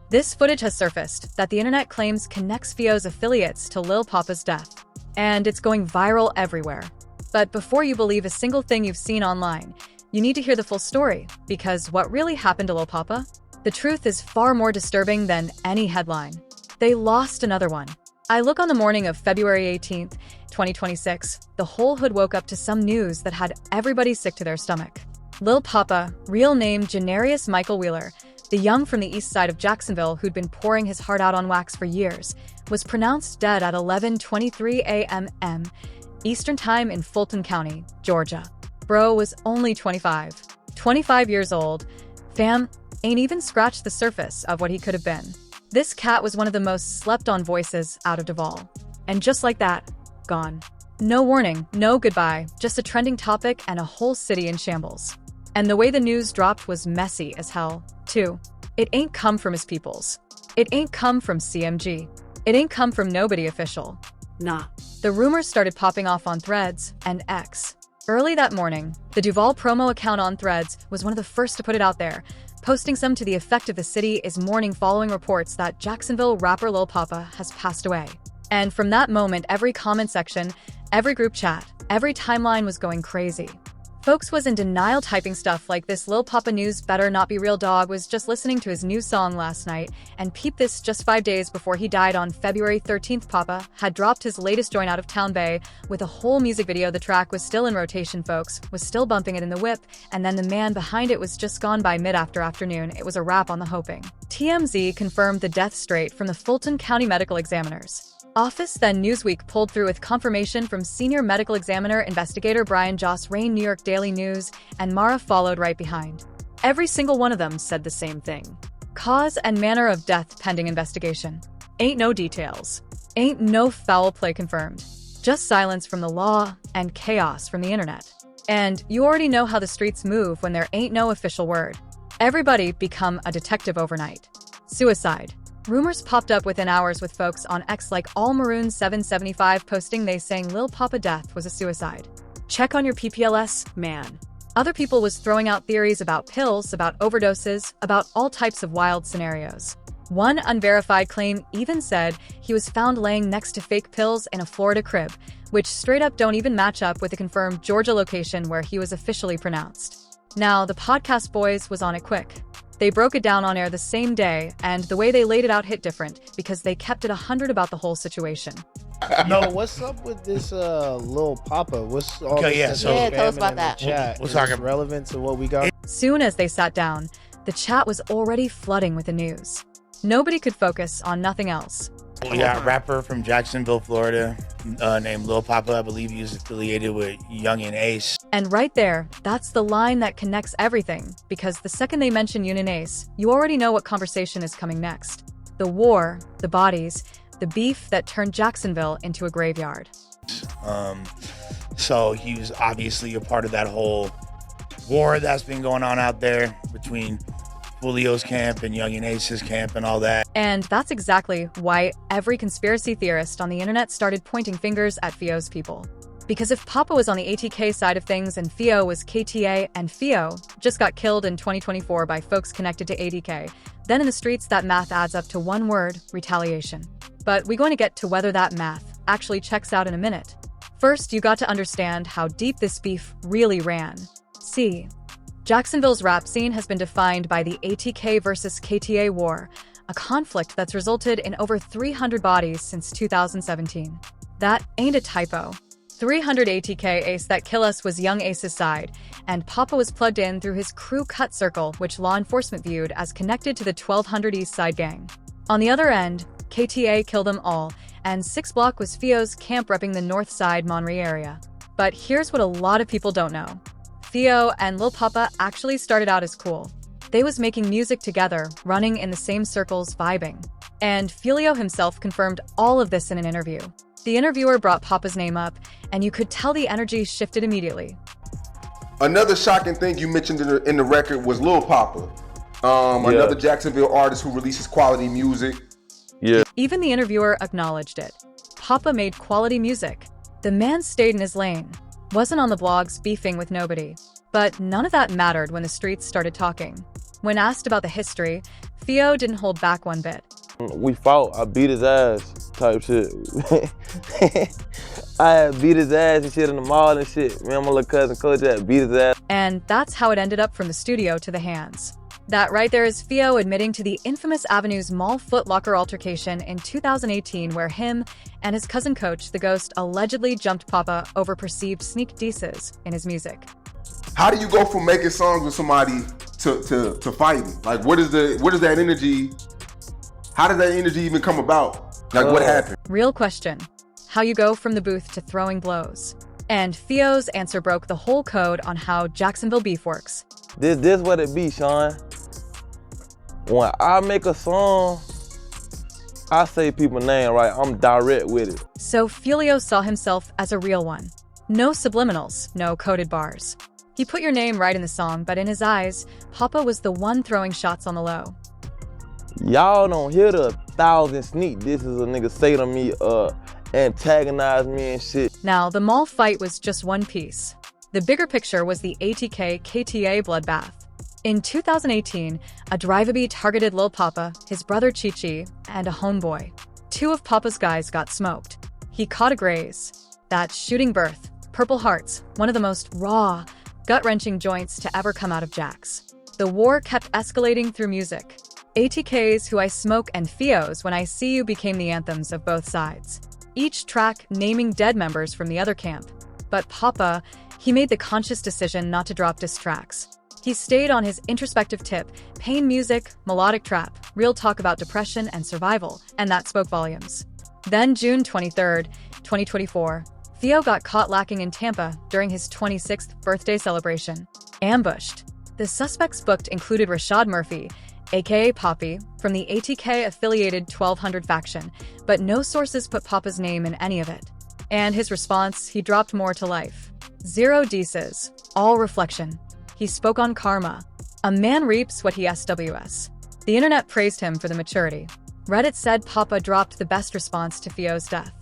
This footage has surfaced that the internet claims connects Foolio's affiliates to Lil Poppa's death, and it's going viral everywhere. But before you believe a single thing you've seen online, you need to hear the full story, because what really happened to Lil Poppa? The truth is far more disturbing than any headline. They lost another one. I look on the morning of February 18th, 2026, the whole hood woke up to some news that had everybody sick to their stomach. Lil Poppa, real name Janarius Michael Wheeler, the young from the east side of Jacksonville who'd been pouring his heart out on wax for years, was pronounced dead at 11:23 a.m. Eastern Time in Fulton County, Georgia. Bro was only 25. 25 years old. Fam ain't even scratched the surface of what he could have been. This cat was one of the most slept-on voices out of Duval. And just like that, gone. No warning, no goodbye, just a trending topic and a whole city in shambles. And the way the news dropped was messy as hell, too. It ain't come from his peoples. It ain't come from CMG. It ain't come from nobody official. Nah. The rumors started popping off on Threads and X. Early that morning, the Duval promo account on Threads was one of the first to put it out there, posting some to the effect of the city is mourning following reports that Jacksonville rapper Lil Poppa has passed away. And from that moment, every comment section, every group chat, every timeline was going crazy. Folks was in denial typing stuff like this Lil Poppa news better not be real dog was just listening to his new song last night and peep this just 5 days before he died on February 13th. Poppa had dropped his latest joint out of town Bay with a whole music video. The track was still in rotation, folks, was still bumping it in the whip, and then the man behind it was just gone by mid-afternoon. It was a wrap on the hoping. TMZ confirmed the death straight from the Fulton County Medical Examiner's office. Then Newsweek pulled through with confirmation from senior medical examiner investigator Brian Joss Rain. New York Daily News and Mara followed right behind. Every single one of them said the same thing. Cause and manner of death pending investigation. Ain't no details. Ain't no foul play confirmed. Just silence from the law and chaos from the internet. And you already know how the streets move when there ain't no official word. Everybody become a detective overnight. Suicide. Rumors popped up within hours with folks on X like AllMaroon775 posting they saying Lil Poppa death was a suicide. Check on your PPLS, man. Other people was throwing out theories about pills, about overdoses, about all types of wild scenarios. One unverified claim even said he was found laying next to fake pills in a Florida crib, which straight up don't even match up with the confirmed Georgia location where he was officially pronounced. Now, the podcast boys was on it quick. They broke it down on air the same day, and the way they laid it out hit different because they kept it 100 about the whole situation. No, what's up with this Lil Poppa? What's all this tell us about that. What's relevant to what we got? Soon as they sat down, the chat was already flooding with the news. Nobody could focus on nothing else. We got a rapper from Jacksonville, Florida, named Lil Poppa. I believe he was affiliated with Young and Ace. And right there, that's the line that connects everything, because the second they mention Young and Ace, you already know what conversation is coming next. The war, the bodies, the beef that turned Jacksonville into a graveyard. So he was obviously a part of that whole war that's been going on out there between Foolio's camp and Young and Ace's camp and all that. And that's exactly why every conspiracy theorist on the internet started pointing fingers at Foolio's people. Because if Poppa was on the ATK side of things and Foolio was KTA and Foolio just got killed in 2024 by folks connected to ATK, then in the streets that math adds up to one word: retaliation. But we're going to get to whether that math actually checks out in a minute. First, you got to understand how deep this beef really ran. See, Jacksonville's rap scene has been defined by the ATK versus KTA war, a conflict that's resulted in over 300 bodies since 2017. That ain't a typo. 300 ATK Ace that kill us was Young Ace's side, and Poppa was plugged in through his crew cut circle, which law enforcement viewed as connected to the 1200 East Side gang. On the other end, KTA killed them all, and 6 Block was Foolio's camp repping the North Side Monterey area. But here's what a lot of people don't know. Foolio and Lil Poppa actually started out as cool. They was making music together, running in the same circles, vibing. And Foolio himself confirmed all of this in an interview. The interviewer brought Poppa's name up, and you could tell the energy shifted immediately. Another shocking thing you mentioned in the record was Lil Poppa, another Jacksonville artist who releases quality music. Yeah. Even the interviewer acknowledged it. Poppa made quality music. The man stayed in his lane. Wasn't on the blogs beefing with nobody. But none of that mattered when the streets started talking. When asked about the history, Foolio didn't hold back one bit. We fought, I beat his ass type shit. I had beat his ass and shit in the mall and shit. Me and my little cousin Coach had beat his ass. And that's how it ended up from the studio to the hands. That right there is Foolio admitting to the infamous Avenue's Mall Foot Locker altercation in 2018 where him and his cousin Coach, the Ghost, allegedly jumped Poppa over perceived sneak disses in his music. How do you go from making songs with somebody to fighting? Like, what is that energy? How did that energy even come about? Like, what happened? Real question. How you go from the booth to throwing blows. And Foolio's answer broke the whole code on how Jacksonville beef works. This what it be, Sean. When I make a song, I say people's name right. I'm direct with it. So Foolio saw himself as a real one. No subliminals, no coded bars. He put your name right in the song, but in his eyes, Poppa was the one throwing shots on the low. Y'all don't hear the 1,000 sneak disses a nigga say to me, antagonize me and shit. Now, the mall fight was just one piece. The bigger picture was the ATK-KTA bloodbath. In 2018, a drive-a-bee targeted Lil Poppa, his brother Chi-Chi, and a homeboy. 2 of Poppa's guys got smoked. He caught a graze. That shooting birth, Purple Hearts, one of the most raw, gut-wrenching joints to ever come out of Jax. The war kept escalating through music. ATK's Who I Smoke and Foolio's When I See You became the anthems of both sides. Each track naming dead members from the other camp. But Poppa, he made the conscious decision not to drop diss tracks. He stayed on his introspective tip, pain music, melodic trap, real talk about depression and survival, and that spoke volumes. Then June 23rd, 2024, Foolio got caught lacking in Tampa during his 26th birthday celebration. Ambushed. The suspects booked included Rashad Murphy, aka Poppy, from the ATK-affiliated 1200 faction, but no sources put Poppa's name in any of it. And his response, he dropped more to life. 0 disses, all reflection. He spoke on karma. A man reaps what he SWS. The internet praised him for the maturity. Reddit said Poppa dropped the best response to Foolio's death.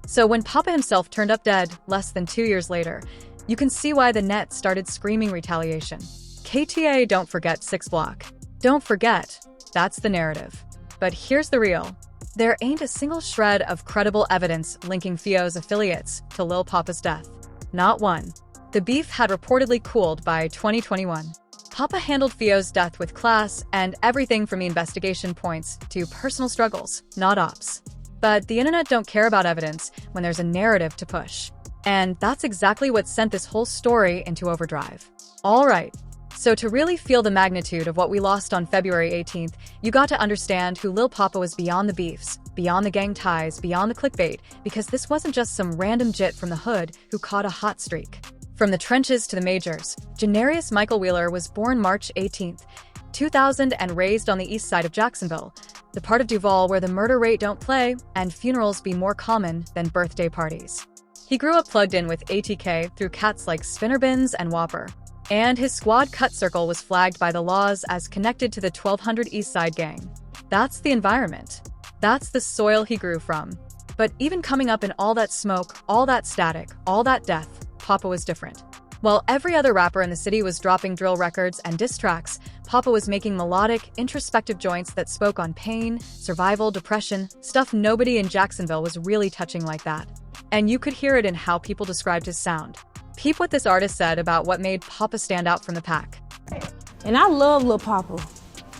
So when Poppa himself turned up dead less than 2 years later, you can see why the net started screaming retaliation. KTA don't forget 6 Block. Don't forget, that's the narrative. But here's the real. There ain't a single shred of credible evidence linking Foolio's affiliates to Lil Poppa's death. Not one. The beef had reportedly cooled by 2021. Poppa handled Foolio's death with class, and everything from the investigation points to personal struggles, not ops. But the internet don't care about evidence when there's a narrative to push. And that's exactly what sent this whole story into overdrive. All right. So to really feel the magnitude of what we lost on February 18th, you got to understand who Lil Poppa was beyond the beefs, beyond the gang ties, beyond the clickbait, because this wasn't just some random jit from the hood who caught a hot streak. From the trenches to the majors, Janarius Michael Wheeler was born March 18th, 2000 and raised on the east side of Jacksonville, the part of Duval where the murder rate don't play and funerals be more common than birthday parties. He grew up plugged in with ATK through cats like Spinnerbins and Whopper. And his squad cut circle was flagged by the laws as connected to the 1200 East Side gang. That's the environment. That's the soil he grew from. But even coming up in all that smoke, all that static, all that death, Poppa was different. While every other rapper in the city was dropping drill records and diss tracks, Poppa was making melodic, introspective joints that spoke on pain, survival, depression, stuff nobody in Jacksonville was really touching like that. And you could hear it in how people described his sound. Peep what this artist said about what made Poppa stand out from the pack. And I love Lil Poppa.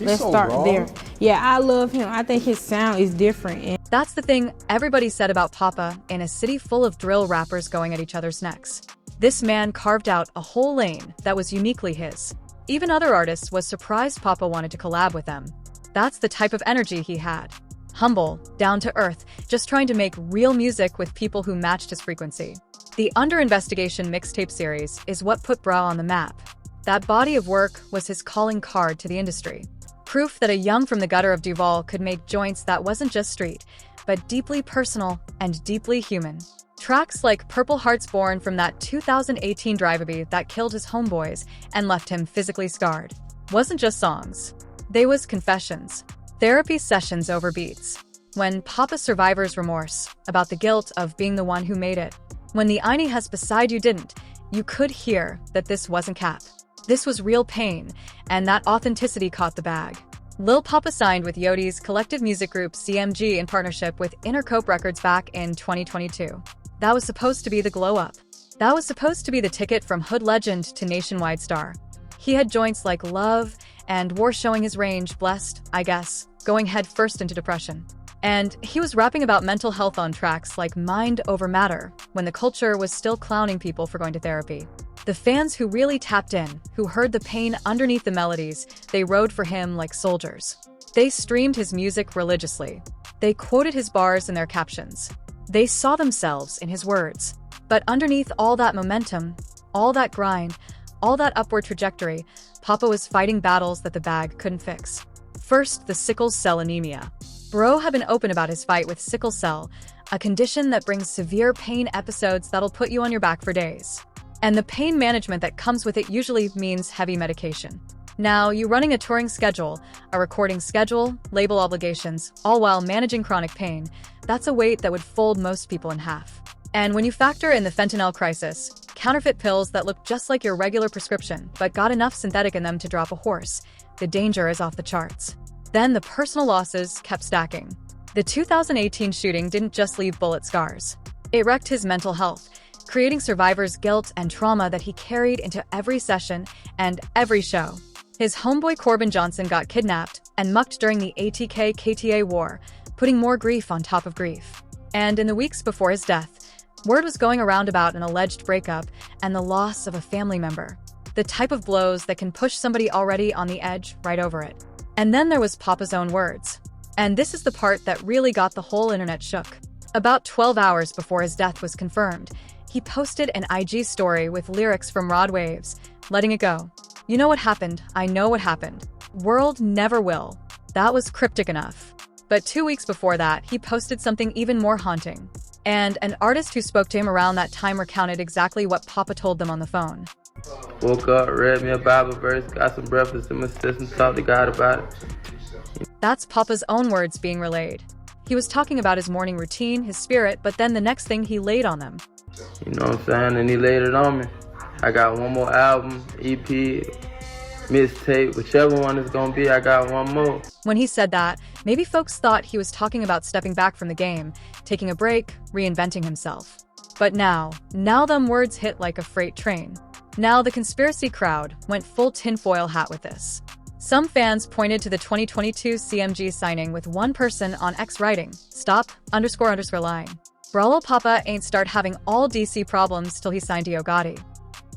Let's so start raw. there. Yeah, I love him. I think his sound is different. And That's the thing everybody said about Poppa in a city full of drill rappers going at each other's necks. This man carved out a whole lane that was uniquely his. Even other artists was surprised Poppa wanted to collab with them. That's the type of energy he had. Humble, down to earth, just trying to make real music with people who matched his frequency. The Under Investigation mixtape series is what put Bra on the map. That body of work was his calling card to the industry. Proof that a young from the gutter of Duval could make joints that wasn't just street, but deeply personal and deeply human. Tracks like Purple Hearts born from that 2018 drive-a-bee that killed his homeboys and left him physically scarred. Wasn't just songs. They was confessions. Therapy sessions over beats. When Poppa survivor's remorse about the guilt of being the one who made it. When the Ini has beside you didn't, you could hear that this wasn't cap. This was real pain, and that authenticity caught the bag. Lil Poppa signed with Yodi's collective music group CMG in partnership with Intercope Records back in 2022. That was supposed to be the glow-up. That was supposed to be the ticket from hood legend to nationwide star. He had joints like Love and War showing his range, Blessed, I guess, going head first into depression. And he was rapping about mental health on tracks like Mind Over Matter, when the culture was still clowning people for going to therapy. The fans who really tapped in, who heard the pain underneath the melodies, they rode for him like soldiers. They streamed his music religiously. They quoted his bars in their captions. They saw themselves in his words. But underneath all that momentum, all that grind, all that upward trajectory, Poppa was fighting battles that the bag couldn't fix. First, the sickle cell anemia. Bro had been open about his fight with sickle cell, a condition that brings severe pain episodes that'll put you on your back for days. And the pain management that comes with it usually means heavy medication. Now, you running a touring schedule, a recording schedule, label obligations, all while managing chronic pain, that's a weight that would fold most people in half. And when you factor in the fentanyl crisis, counterfeit pills that look just like your regular prescription but got enough synthetic in them to drop a horse, the danger is off the charts. Then the personal losses kept stacking. The 2018 shooting didn't just leave bullet scars. It wrecked his mental health, creating survivor's guilt and trauma that he carried into every session and every show. His homeboy Corbin Johnson got kidnapped and mucked during the ATK-KTA war, putting more grief on top of grief. And in the weeks before his death, word was going around about an alleged breakup and the loss of a family member. The type of blows that can push somebody already on the edge right over it. And then there was Poppa's own words. And this is the part that really got the whole internet shook. About 12 hours before his death was confirmed, he posted an IG story with lyrics from Rod Waves, letting it go. You know what happened, I know what happened. World never will. That was cryptic enough. But 2 weeks before that, he posted something even more haunting. And an artist who spoke to him around that time recounted exactly what Poppa told them on the phone. Woke up, read me a Bible verse, got some breakfast in my system, talked to God about it. That's Poppa's own words being relayed. He was talking about his morning routine, his spirit, but then the next thing he laid on them. You know what I'm saying? And he laid it on me. I got one more album, EP, mixtape, whichever one it's gonna be, I got one more. When he said that, maybe folks thought he was talking about stepping back from the game, taking a break, reinventing himself. But now them words hit like a freight train. Now the conspiracy crowd went full tinfoil hat with this. Some fans pointed to the 2022 CMG signing with one person on X writing, stop__line. Lil Poppa ain't start having all DC problems till he signed to Yo Gotti.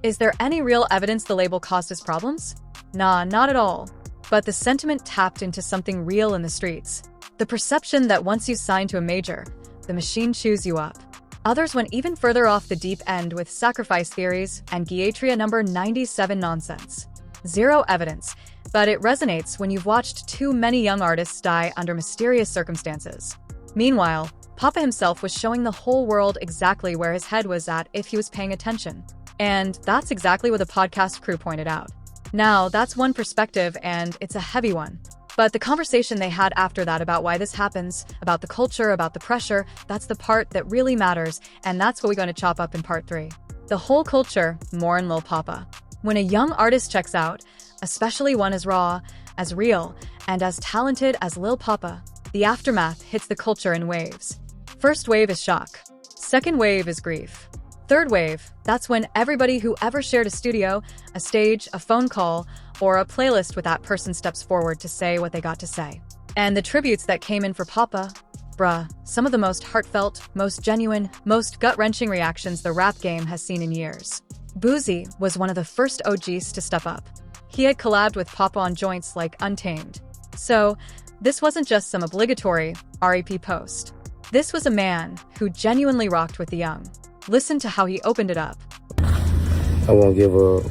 Is there any real evidence the label caused his problems? Nah, not at all. But the sentiment tapped into something real in the streets. The perception that once you sign to a major, the machine chews you up. Others went even further off the deep end with sacrifice theories and Giatria number 97 nonsense. Zero evidence, but it resonates when you've watched too many young artists die under mysterious circumstances. Meanwhile, Poppa himself was showing the whole world exactly where his head was at if he was paying attention. And that's exactly what the podcast crew pointed out. Now, that's one perspective, and it's a heavy one. But the conversation they had after that about why this happens, about the culture, about the pressure, that's the part that really matters, and that's what we're going to chop up in part 3. The whole culture, more in Lil Poppa. When a young artist checks out, especially one as raw, as real, and as talented as Lil Poppa, the aftermath hits the culture in waves. First wave is shock. Second wave is grief. Third wave, that's when everybody who ever shared a studio, a stage, a phone call, or a playlist with that person steps forward to say what they got to say. And the tributes that came in for Poppa, bruh, some of the most heartfelt, most genuine, most gut-wrenching reactions the rap game has seen in years. Boozy was one of the first OGs to step up. He had collabed with Poppa on joints like Untamed. So, this wasn't just some obligatory RAP post. This was a man who genuinely rocked with the young. Listen to how he opened it up. I won't give a,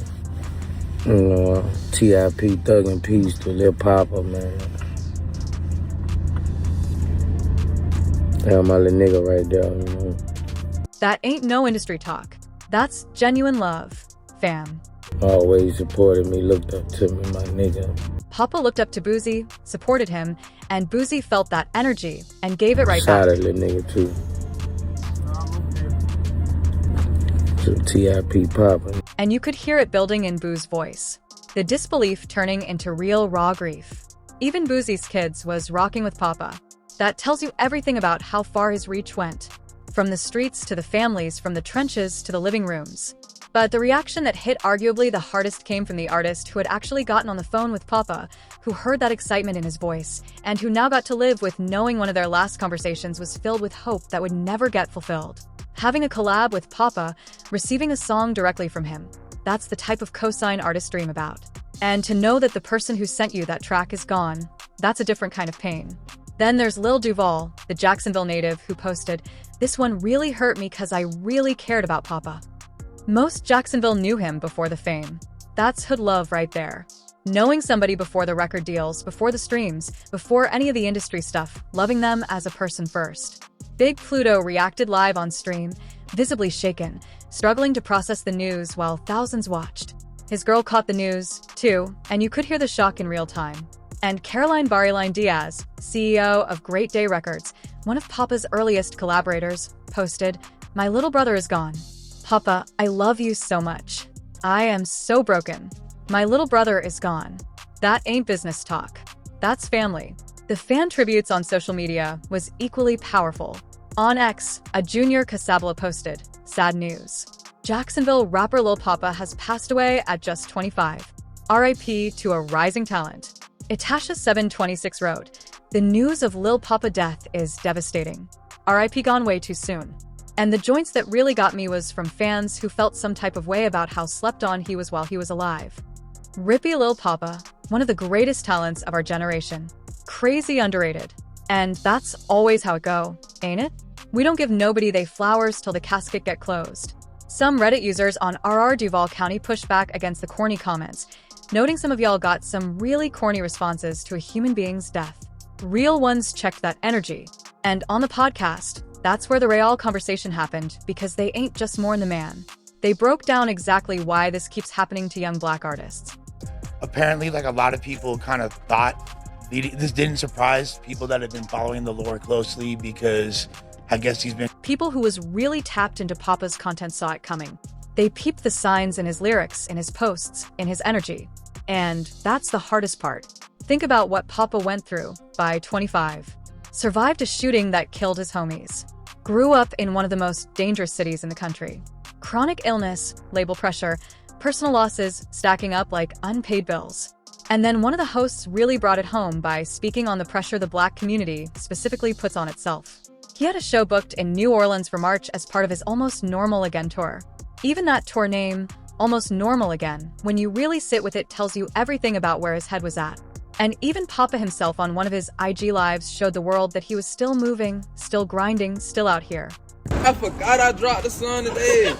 TIP Thug and Peace to Lil Poppa, man. Yeah, my little nigga right there, That ain't no industry talk. That's genuine love, fam. Always supported me, looked up to me, my nigga. Poppa looked up to Boozy, supported him, and Boozy felt that energy and gave it right back. Shot at little nigga too. To TIP Poppa. And you could hear it building in Boo's voice. The disbelief turning into real raw grief. Even Boozy's Kids was rocking with Poppa. That tells you everything about how far his reach went. From the streets to the families, from the trenches to the living rooms. But the reaction that hit arguably the hardest came from the artist who had actually gotten on the phone with Poppa, who heard that excitement in his voice, and who now got to live with knowing one of their last conversations was filled with hope that would never get fulfilled. Having a collab with Poppa, receiving a song directly from him, that's the type of cosign artists dream about. And to know that the person who sent you that track is gone, that's a different kind of pain. Then there's Lil Duval, the Jacksonville native, who posted, "This one really hurt me cause I really cared about Poppa." Most Jacksonville knew him before the fame. That's hood love right there. Knowing somebody before the record deals, before the streams, before any of the industry stuff, loving them as a person first. Big Pluto reacted live on stream, visibly shaken, struggling to process the news while thousands watched. His girl caught the news, too, and you could hear the shock in real time. And Caroline Barryline Diaz, CEO of Great Day Records, one of Poppa's earliest collaborators, posted, "My little brother is gone. Poppa, I love you so much. I am so broken. My little brother is gone." That ain't business talk. That's family. The fan tributes on social media was equally powerful. On X, a junior Casabla posted, "Sad news. Jacksonville rapper Lil Poppa has passed away at just 25. RIP to a rising talent." Itasha726 wrote, "The news of Lil Poppa death is devastating. RIP gone way too soon. And the joints that really got me was from fans who felt some type of way about how slept on he was while he was alive. Rippy Lil Poppa, one of the greatest talents of our generation. Crazy underrated. And that's always how it go, ain't it? We don't give nobody they flowers till the casket get closed." Some Reddit users on RR Duval County pushed back against the corny comments, noting some of y'all got some really corny responses to a human being's death. Real ones checked that energy. And on the podcast, that's where the real conversation happened, because they ain't just mourn the man. They broke down exactly why this keeps happening to young black artists. Apparently, like, a lot of people kind of thought this didn't surprise people that have been following the lore closely, because I guess he's been... People who was really tapped into Poppa's content saw it coming. They peeped the signs in his lyrics, in his posts, in his energy. And that's the hardest part. Think about what Poppa went through by 25. Survived a shooting that killed his homies. Grew up in one of the most dangerous cities in the country. Chronic illness, label pressure, personal losses stacking up like unpaid bills. And then one of the hosts really brought it home by speaking on the pressure the black community specifically puts on itself. He had a show booked in New Orleans for March as part of his Almost Normal Again tour. Even that tour name, Almost Normal Again, when you really sit with it, tells you everything about where his head was at. And even Poppa himself on one of his IG lives showed the world that he was still moving, still grinding, still out here. I forgot I dropped the song today.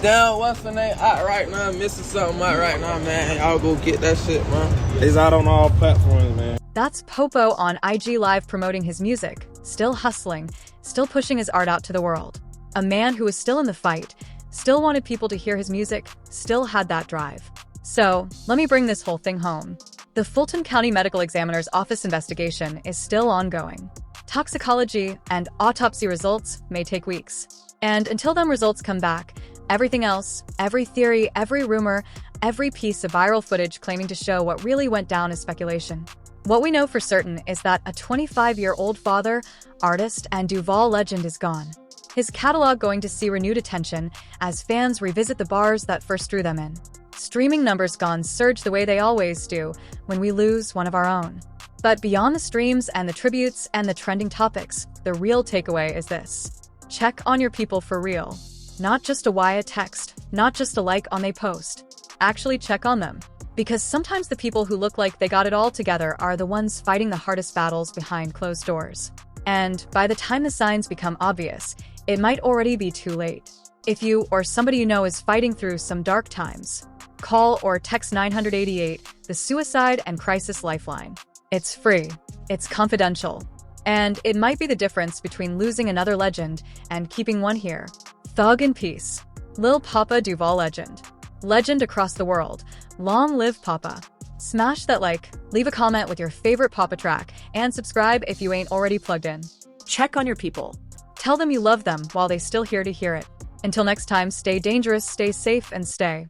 Damn, what's the name? Out right now, I'm missing something out right now, man. Y'all go get that shit, man. It's out on all platforms, man. That's Popo on IG Live promoting his music, still hustling, still pushing his art out to the world. A man who was still in the fight, still wanted people to hear his music, still had that drive. So, let me bring this whole thing home. The Fulton County Medical Examiner's Office investigation is still ongoing. Toxicology and autopsy results may take weeks. And until them results come back, everything else, every theory, every rumor, every piece of viral footage claiming to show what really went down is speculation. What we know for certain is that a 25-year-old father, artist, and Duval legend is gone. His catalog going to see renewed attention as fans revisit the bars that first drew them in. Streaming numbers gone surge the way they always do when we lose one of our own. But beyond the streams and the tributes and the trending topics, the real takeaway is this. Check on your people for real. Not just a Wyatt text, not just a like on they post. Actually check on them. Because sometimes the people who look like they got it all together are the ones fighting the hardest battles behind closed doors. And by the time the signs become obvious, it might already be too late. If you or somebody you know is fighting through some dark times, call or text 988, the Suicide and Crisis Lifeline. It's free, it's confidential, and it might be the difference between losing another legend and keeping one here. Thug in peace. Lil Poppa Duval legend. Legend across the world. Long live Poppa. Smash that like, leave a comment with your favorite Poppa track, and subscribe if you ain't already plugged in. Check on your people. Tell them you love them while they still here to hear it. Until next time, stay dangerous, stay safe, and stay